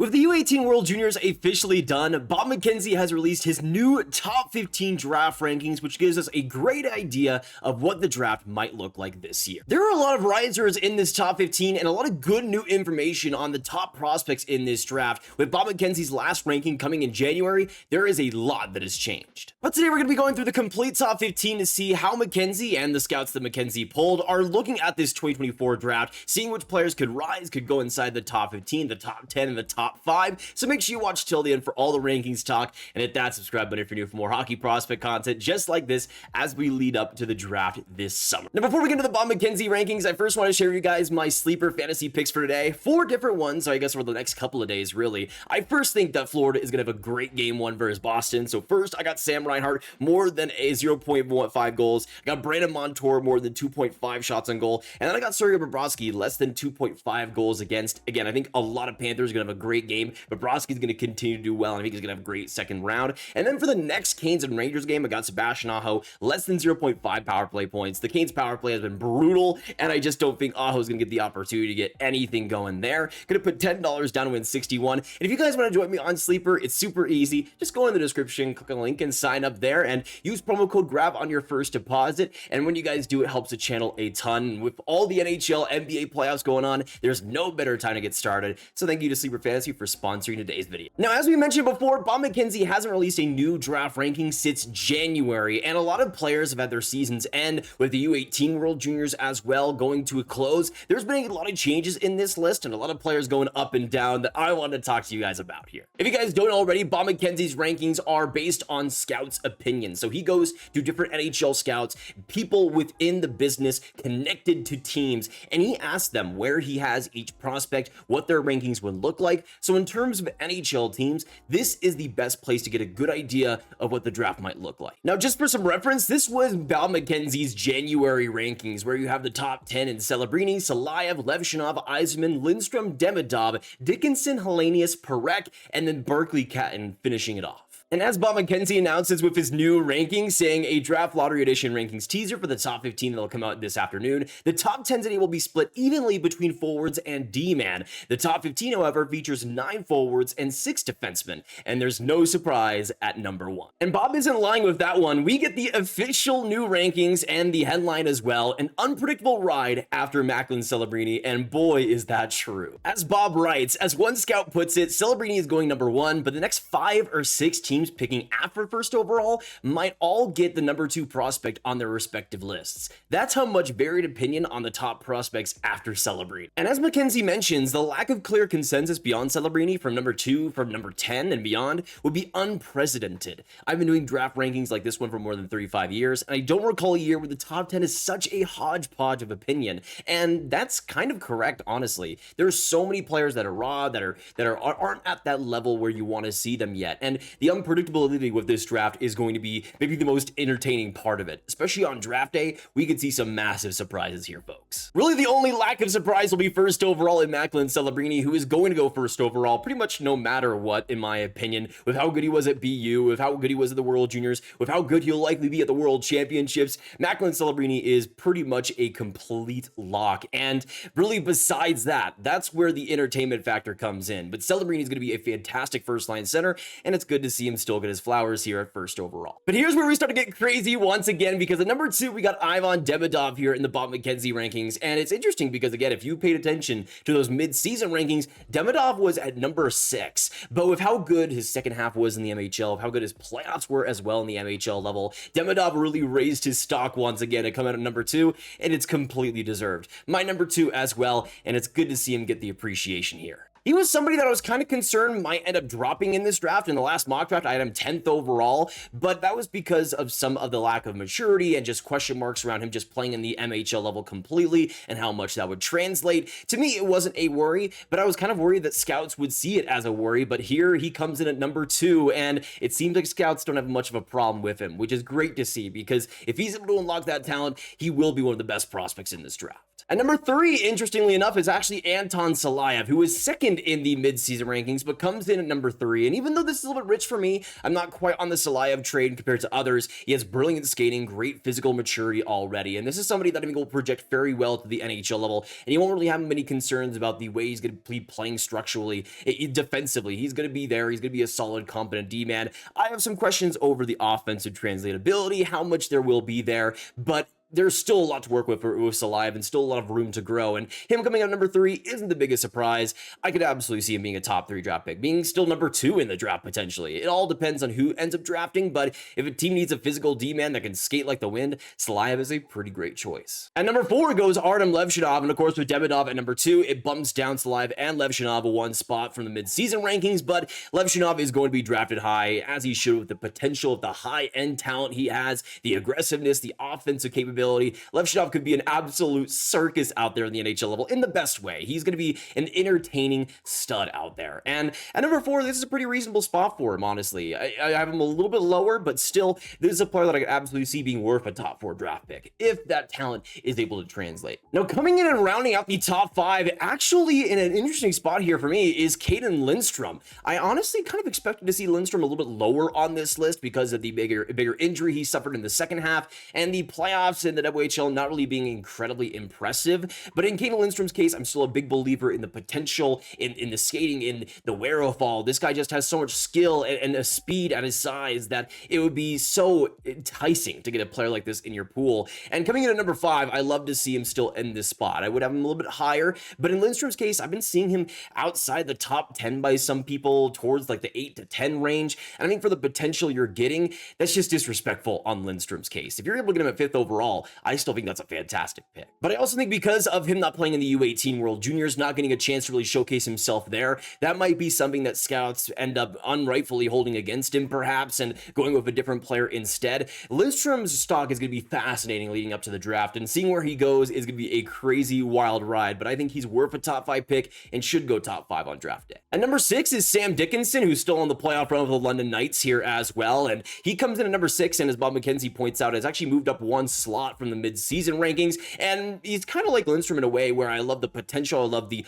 With the U18 World Juniors officially done, Bob McKenzie has released his new top 15 draft rankings, which gives us a great idea of what the draft might look like this year. There are a lot of risers in this top 15 and a lot of good new information on the top prospects in this draft. With Bob McKenzie's last ranking coming in January, there is a lot that has changed. But today we're going to be going through the complete top 15 to see how McKenzie and the scouts that McKenzie pulled are looking at this 2024 draft, seeing which players could rise, could go inside the top 15, the top 10, and the top 5. So make sure you watch till the end for all the rankings talk, and hit that subscribe button if you're new for more hockey prospect content just like this as we lead up to the draft this summer. Now, before we get into the Bob McKenzie rankings, I first want to share with you guys my sleeper fantasy picks for today. 4 different ones, I guess, for the next couple of days, really. I first think that Florida is going to have a great game 1 versus Boston. So first, I got Sam Reinhart, more than a 0.15 goals. I got Brandon Montour, more than 2.5 shots on goal. And then I got Sergei Bobrovsky, less than 2.5 goals against. Again, I think a lot of Panthers are going to have a great game. Bobrovsky's going to continue to do well, and I think he's going to have a great second round. And then for the next Canes and Rangers game, I got Sebastian Aho, less than 0.5 power play points. The Canes power play has been brutal, and I just don't think Aho's going to get the opportunity to get anything going there. Going to put $10 down to win 61. And if you guys want to join me on Sleeper, it's super easy. Just go in the description, click on the link, and sign up there, and use promo code GRAB on your first deposit. And when you guys do, it helps the channel a ton. With all the NHL, NBA playoffs going on, there's no better time to get started. So thank you to Sleeper Fantasy for sponsoring today's video. Now, as we mentioned before, Bob McKenzie hasn't released a new draft ranking since January, and a lot of players have had their seasons end with the U18 World Juniors as well going to a close. There's been a lot of changes in this list and a lot of players going up and down that I want to talk to you guys about here. If you guys don't already, Bob McKenzie's rankings are based on scouts' opinions. So he goes to different NHL scouts, people within the business connected to teams, and he asks them where he has each prospect, what their rankings would look like. So in terms of NHL teams, this is the best place to get a good idea of what the draft might look like. Now, just for some reference, this was Bob McKenzie's January rankings, where you have the top 10 in Celebrini, Silayev, Levshunov, Eiserman, Lindstrom, Demidov, Dickinson, Helenius, Perek, and then Berkly, Catton finishing it off. And as Bob McKenzie announces with his new rankings, saying a draft lottery edition rankings teaser for the top 15 that'll come out this afternoon, the top 10 today will be split evenly between forwards and D-man. The top 15, however, features 9 forwards and 6 defensemen, and there's no surprise at number 1. And Bob isn't lying with that one. We get the official new rankings and the headline as well, an unpredictable ride after Macklin Celebrini, and boy is that true. As Bob writes, as one scout puts it, Celebrini is going number 1, but the next 5 or 6 teams picking after first overall might all get the number 2 prospect on their respective lists. That's how much varied opinion on the top prospects after Celebrini. And as McKenzie mentions, the lack of clear consensus beyond Celebrini from number 2, from number 10 and beyond would be unprecedented. I've been doing draft rankings like this one for more than 35 years, and I don't recall a year where the top 10 is such a hodgepodge of opinion. And that's kind of correct, honestly. There's so many players that are raw, that aren't at that level where you want to see them yet. And the unpredictability with this draft is going to be maybe the most entertaining part of it. Especially on draft day, we could see some massive surprises here, folks. Really, the only lack of surprise will be first overall in Macklin Celebrini, who is going to go first overall pretty much no matter what, in my opinion, with how good he was at BU, with how good he was at the World Juniors, with how good he'll likely be at the World Championships. Macklin Celebrini is pretty much a complete lock. And really, besides that, that's where the entertainment factor comes in. But Celebrini is going to be a fantastic first-line center, and it's good to see him still get his flowers here at first overall. But here's where we start to get crazy once again, because at number 2, we got Ivan Demidov here in the Bob McKenzie rankings. And it's interesting because, again, if you paid attention to those mid-season rankings, Demidov was at number 6. But with how good his second half was in the MHL, how good his playoffs were as well in the MHL level, Demidov really raised his stock once again to come out at number 2, and it's completely deserved. My number 2 as well, and it's good to see him get the appreciation here. He was somebody that I was kind of concerned might end up dropping in this draft. In the last mock draft, I had him 10th overall, but that was because of some of the lack of maturity and just question marks around him just playing in the MHL level completely and how much that would translate. To me, it wasn't a worry, but I was kind of worried that scouts would see it as a worry, but here he comes in at number 2, and it seems like scouts don't have much of a problem with him, which is great to see, because if he's able to unlock that talent, he will be one of the best prospects in this draft. At number 3, interestingly enough, is actually Anton Silayev, who is second in the mid-season rankings, but comes in at number 3. And even though this is a little bit rich for me, I'm not quite on the Silayev trade compared to others. He has brilliant skating, great physical maturity already, and this is somebody that I think will project very well to the NHL level, and you won't really have many concerns about the way he's going to be playing structurally, defensively. He's going to be there. He's going to be a solid, competent D-man. I have some questions over the offensive translatability, how much there will be there, but there's still a lot to work with Silayev and still a lot of room to grow, and him coming out number 3 isn't the biggest surprise. I could absolutely see him being a top 3 draft pick, being still number 2 in the draft potentially. It all depends on who ends up drafting, but if a team needs a physical D-man that can skate like the wind, Silayev is a pretty great choice. At number 4 goes Artyom Levshunov, and of course with Demidov at number 2, it bumps down Silayev and Levshunov 1 spot from the mid-season rankings, but Levshunov is going to be drafted high, as he should, with the potential of the high-end talent he has, the aggressiveness, the offensive capability. Levshunov could be an absolute circus out there in the NHL level in the best way. He's going to be an entertaining stud out there. And at number 4, this is a pretty reasonable spot for him, honestly. I have him a little bit lower, but still, this is a player that I could absolutely see being worth a top 4 draft pick if that talent is able to translate. Now, coming in and rounding out the top 5, actually in an interesting spot here for me, is Cayden Lindstrom. I honestly kind of expected to see Lindstrom a little bit lower on this list because of the bigger injury he suffered in the second half and the playoffs in the WHL not really being incredibly impressive. But in Cayden Lindstrom's case, I'm still a big believer in the potential, in the skating, in the wherewithal. This guy just has so much skill and a speed at his size that it would be so enticing to get a player like this in your pool. And coming in at number 5, I love to see him still in this spot. I would have him a little bit higher, but in Lindstrom's case, I've been seeing him outside the top 10 by some people, towards like the 8 to 10 range. And I think for the potential you're getting, that's just disrespectful on Lindstrom's case. If you're able to get him at 5th overall, I still think that's a fantastic pick. But I also think because of him not playing in the U18 World Juniors, not getting a chance to really showcase himself there, that might be something that scouts end up unrightfully holding against him perhaps and going with a different player instead. Lindstrom's stock is going to be fascinating leading up to the draft, and seeing where he goes is going to be a crazy wild ride, but I think he's worth a top 5 pick and should go top 5 on draft day. At number 6 is Sam Dickinson, who's still on the playoff run with the London Knights here as well, and he comes in at number 6, and as Bob McKenzie points out, has actually moved up 1 slot from the mid-season rankings, and he's kind of like Lindstrom in a way where I love the potential, I love the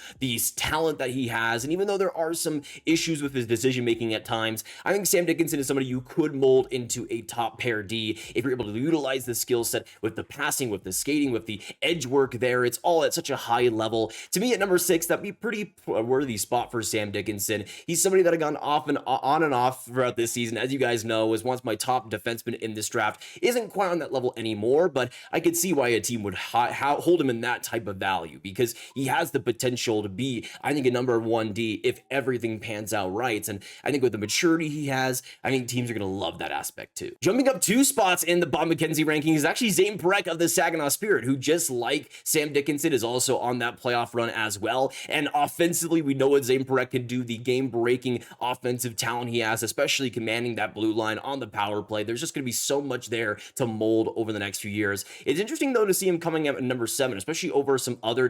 talent that he has, and even though there are some issues with his decision making at times, I think Sam Dickinson is somebody you could mold into a top pair D if you're able to utilize the skill set with the passing, with the skating, with the edge work there. It's all at such a high level. To me, at number 6, that'd be pretty worthy spot for Sam Dickinson. He's somebody that I've gone off and on and off throughout this season, as you guys know, was once my top defenseman in this draft. Isn't quite on that level anymore, but I could see why a team would hold him in that type of value, because he has the potential to be, I think, a number 1 D if everything pans out right. And I think with the maturity he has, I think teams are going to love that aspect too. Jumping up 2 spots in the Bob McKenzie ranking is actually Zane Parekh of the Saginaw Spirit, who just like Sam Dickinson is also on that playoff run as well. And offensively, we know what Zane Parekh can do, the game-breaking offensive talent he has, especially commanding that blue line on the power play. There's just going to be so much there to mold over the next few years. It's interesting though to see him coming out at number 7, especially over some other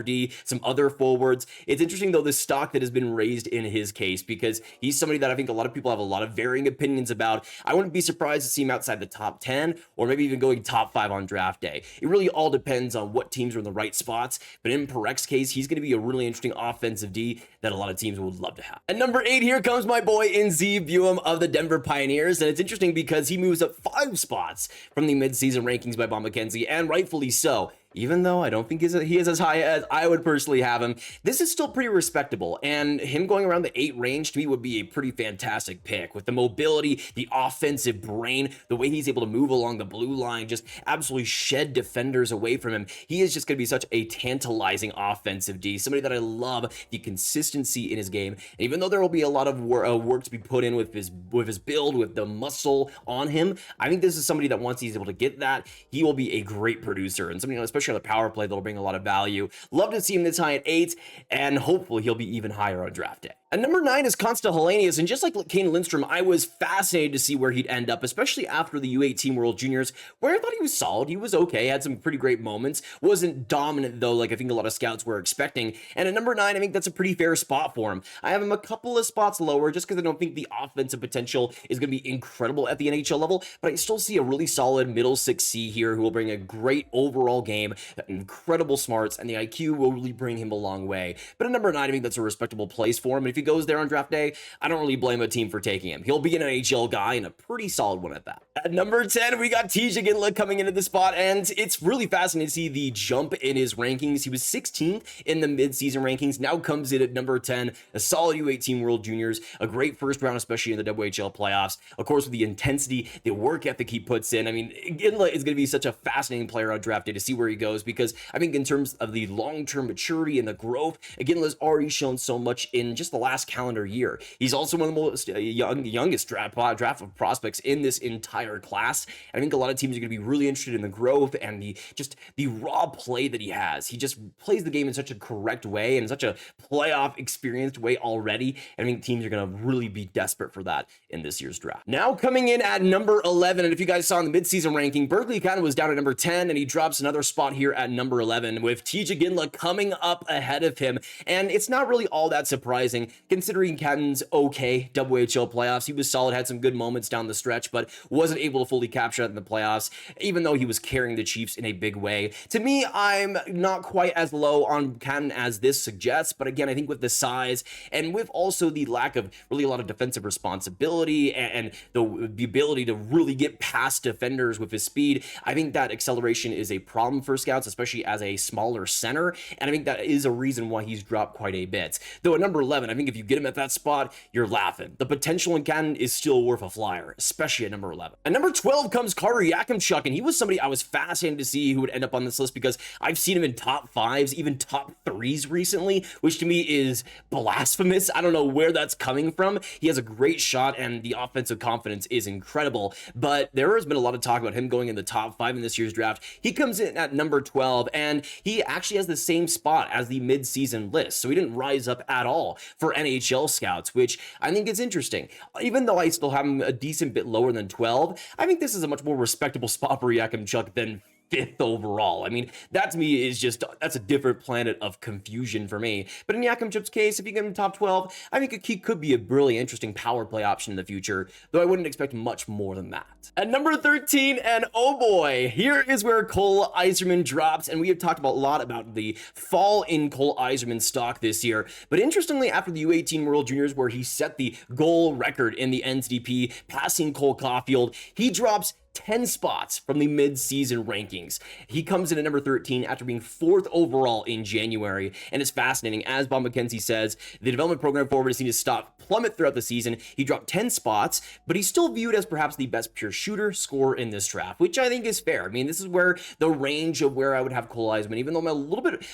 D, some other forwards. It's interesting though, the stock that has been raised in his case, because he's somebody that I think a lot of people have a lot of varying opinions about. I wouldn't be surprised to see him outside the top 10 or maybe even going top 5 on draft day. It really all depends on what teams are in the right spots, but in Parekh's case, he's going to be a really interesting offensive D that a lot of teams would love to have. At number 8, here comes my boy Inzi Buum of the Denver Pioneers, and it's interesting because he moves up 5 spots from the mid-season rankings by Bob McKenzie, and rightfully so. Even though I don't think he is as high as I would personally have him, this is still pretty respectable, and him going around the 8 range to me would be a pretty fantastic pick. With the mobility, the offensive brain, the way he's able to move along the blue line, just absolutely shed defenders away from him. He is just going to be such a tantalizing offensive D, somebody that I love the consistency in his game. And even though there will be a lot of work to be put in with his build, with the muscle on him, I think this is somebody that once he's able to get that, he will be a great producer, and somebody, especially on the power play, that'll bring a lot of value. Love to see him this high at 8, and hopefully he'll be even higher on draft day. At number 9 is Konsta Helenius, and just like Cayden Lindstrom, I was fascinated to see where he'd end up, especially after the U18 World Juniors, where I thought he was solid. He was okay, had some pretty great moments, wasn't dominant though, like I think a lot of scouts were expecting. And at number 9, I think that's a pretty fair spot for him. I have him a couple of spots lower just because I don't think the offensive potential is going to be incredible at the NHL level, but I still see a really solid middle 6C here who will bring a great overall game, incredible smarts, and the IQ will really bring him a long way. But at number 9, I think that's a respectable place for him. And if he goes there on draft day, I don't really blame a team for taking him. He'll be an NHL guy and a pretty solid one at that. At number 10, we got Iginla coming into the spot, and it's really fascinating to see the jump in his rankings. He was 16th in the mid-season rankings, now comes in at number 10, a solid U18 World Juniors, a great first round, especially in the WHL playoffs. Of course, with the intensity, the work ethic he puts in, I mean, Iginla is going to be such a fascinating player on draft day to see where he goes, because I think in terms of the long-term maturity and the growth, Iginla's already shown so much in just the last calendar year. He's also one of the most youngest draft prospects in this entire class. And I think a lot of teams are going to be really interested in the growth and the raw play that he has. He just plays the game in such a correct way and such a playoff experienced way already. And I think teams are going to really be desperate for that in this year's draft. Now coming in at number 11, and if you guys saw in the midseason ranking, Berkly kind of was down at number 10, and he drops another spot here at number 11 with Iginla coming up ahead of him. And it's not really all that surprising considering Catton's okay WHL playoffs. He was solid, had some good moments down the stretch, but wasn't able to fully capture that in the playoffs, even though he was carrying the Chiefs in a big way. To me, I'm not quite as low on Catton as this suggests, but again, I think with the size and with also the lack of really a lot of defensive responsibility and the ability to really get past defenders with his speed, I think that acceleration is a problem for scouts, especially as a smaller center, and I think that is a reason why he's dropped quite a bit. Though at number 11, I think if you get him at that spot, you're laughing. The potential in Catton is still worth a flyer, especially at number 11. At number 12 comes Carter Yakimchuk, and he was somebody I was fascinated to see who would end up on this list because I've seen him in top 5s, even top 3s recently, which to me is blasphemous. I don't know where that's coming from. He has a great shot and the offensive confidence is incredible, but there has been a lot of talk about him going in the top 5 in this year's draft. He comes in at number 12, and he actually has the same spot as the mid-season list, so he didn't rise up at all for NHL scouts, which I think is interesting. Even though I still have him a decent bit lower than 12, I think this is a much more respectable spot for Yakimchuk than 5th overall. I mean, that to me is just, that's a different planet of confusion for me. But in Yakimchuk's case, if you get him top 12, I think he could be a really interesting power play option in the future, though I wouldn't expect much more than that. At number 13, and oh boy, here is where Cole Eiserman drops, and we have talked a lot about the fall in Cole Eiserman's stock this year. But interestingly, after the U18 World Juniors, where he set the goal record in the NCDP, passing Cole Caulfield, he drops 10 spots from the mid-season rankings. He comes in at number 13 after being 4th overall in January, and it's fascinating. As Bob McKenzie says, the development program forward has seen his stock plummet throughout the season. He dropped 10 spots, but he's still viewed as perhaps the best pure shooter scorer in this draft, which I think is fair. I mean, this is where the range of where I would have Cole Eiserman, even though I'm a little bit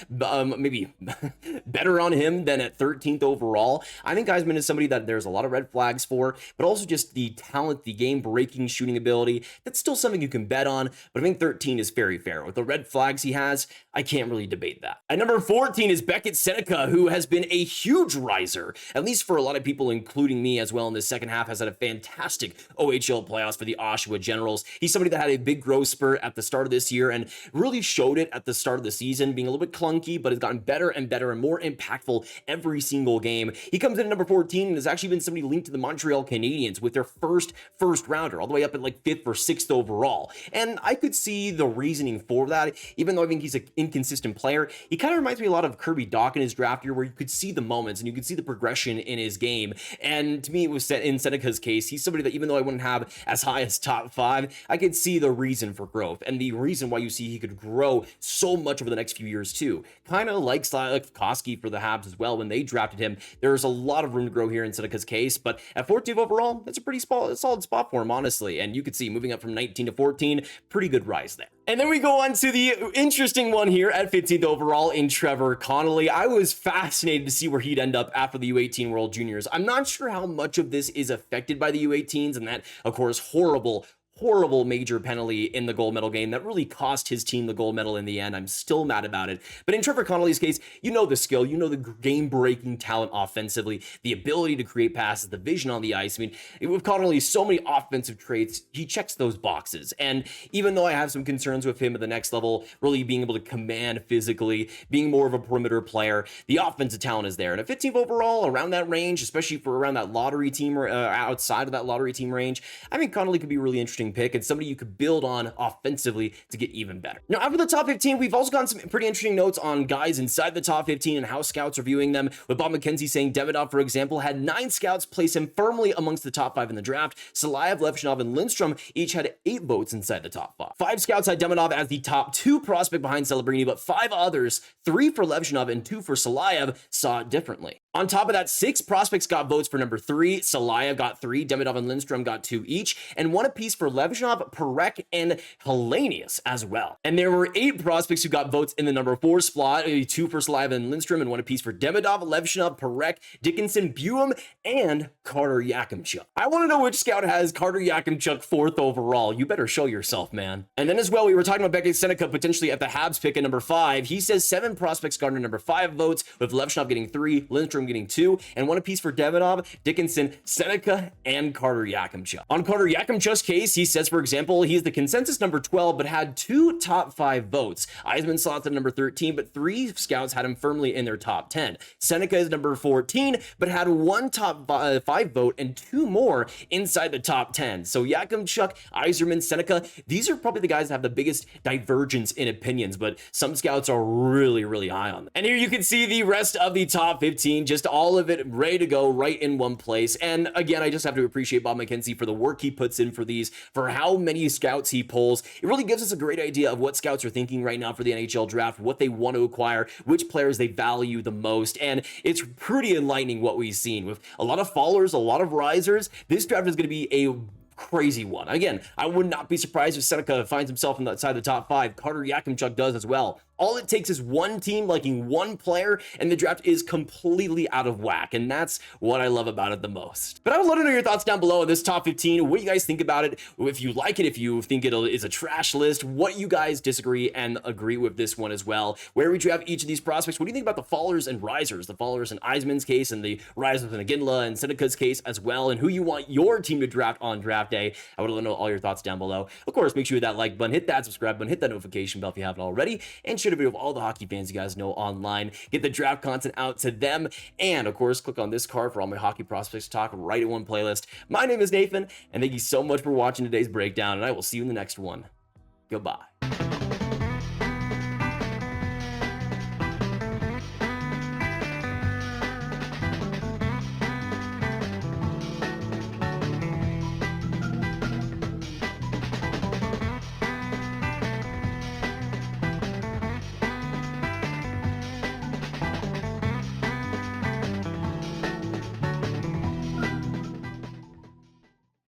maybe better on him than at 13th overall. I think Eiserman is somebody that there's a lot of red flags for, but also just the talent, the game-breaking shooting ability. That's still something you can bet on, but I think 13 is very fair. With the red flags he has, I can't really debate that. At number 14 is Beckett Seneca, who has been a huge riser, at least for a lot of people, including me as well in the second half, has had a fantastic OHL playoffs for the Oshawa Generals. He's somebody that had a big growth spurt at the start of this year and really showed it at the start of the season, being a little bit clunky, but has gotten better and better and more impactful every single game. He comes in at number 14 and has actually been somebody linked to the Montreal Canadiens with their first rounder, all the way up at like 5th or 6th overall. And I could see the reasoning for that, even though I think he's an inconsistent player. He kind of reminds me a lot of Kirby Dach in his draft year, where you could see the moments and you could see the progression in his game. And to me, it was in Seneca's case, he's somebody that even though I wouldn't have as high as top 5, I could see the reason for growth and the reason why you see he could grow so much over the next few years too. Kind of like Koski for the Habs as well when they drafted him. There's a lot of room to grow here in Seneca's case, but at 14th overall, that's a pretty solid spot for him, honestly. And you could see moving up from 19 to 14, pretty good rise there. And then we go on to the interesting one here at 15th overall in Trevor Connolly. I was fascinated to see where he'd end up after the U18 World Juniors. I'm not sure how much of this is affected by the U18s and that, of course, horrible horrible major penalty in the gold medal game that really cost his team the gold medal in the end. I'm still mad about it. But in Trevor Connolly's case, you know the skill, you know the game-breaking talent offensively, the ability to create passes, the vision on the ice. I mean, with Connolly, so many offensive traits, he checks those boxes. And even though I have some concerns with him at the next level, really being able to command physically, being more of a perimeter player, the offensive talent is there. And at 15th overall, around that range, especially for around that lottery team or outside of that lottery team range, I think Connolly could be a really interesting pick and somebody you could build on offensively to get even better. Now, after the top 15, we've also gotten some pretty interesting notes on guys inside the top 15 and how scouts are viewing them, with Bob McKenzie saying Demidov, for example, had 9 scouts place him firmly amongst the top 5 in the draft. Silayev, Levshunov, and Lindstrom each had 8 votes inside the top 5. 5 scouts had Demidov as the top 2 prospect behind Celebrini, but 5 others, 3 for Levshunov and 2 for Silayev, saw it differently. On top of that, 6 prospects got votes for number 3. Silayev got 3, Demidov and Lindstrom got 2 each, and 1 apiece for Levshunov, Perek, and Helenius as well. And there were 8 prospects who got votes in the number 4 slot, 2 for Silayev and Lindstrom, and 1 apiece for Demidov, Levshunov, Perek, Dickinson, Buem, and Carter Yakimchuk. I want to know which scout has Carter Yakimchuk 4th overall. You better show yourself, man. And then as well, we were talking about Becca Seneca potentially at the Habs pick at number 5. He says 7 prospects garnered number 5 votes, with Levshunov getting 3, Lindstrom getting 2, and 1 apiece for Demidov, Dickinson, Seneca, and Carter Yakimchuk. On Carter Yakimchuk's case, he says, for example, he's the consensus number 12, but had 2 top 5 votes. Eiserman slots at number 13, but 3 scouts had him firmly in their top 10. Seneca is number 14, but had 1 top 5 vote and 2 more inside the top 10. So Yakimchuk, Eiserman, Seneca, these are probably the guys that have the biggest divergence in opinions, but some scouts are really, really high on them. And here you can see the rest of the top 15, just all of it ready to go right in one place. And again, I just have to appreciate Bob McKenzie for the work he puts in for these, for how many scouts he pulls. It really gives us a great idea of what scouts are thinking right now for the NHL draft, what they want to acquire, which players they value the most. And it's pretty enlightening what we've seen with a lot of fallers, a lot of risers. This draft is going to be a crazy one. Again, I would not be surprised if Seneca finds himself inside the top 5. Carter Yakimchuk does as well. All it takes is one team liking one player, and the draft is completely out of whack, and that's what I love about it the most. But I would love to know your thoughts down below on this top 15. What do you guys think about it? If you like it, if you think it is a trash list, what you guys disagree and agree with this one as well. Where would you have each of these prospects? What do you think about the fallers and risers? The fallers in Eiserman's case, and the risers in Iginla and Seneca's case as well, and who you want your team to draft on draft day. I would love to know all your thoughts down below. Of course, make sure you hit that like button, hit that subscribe button, hit that notification bell if you haven't already, and share the video with all the hockey fans you guys know online. Get the draft content out to them, and of course, click on this card for all my hockey prospects talk right in one playlist. My name is Nathan, and thank you so much for watching today's breakdown, and I will see you in the next one. Goodbye.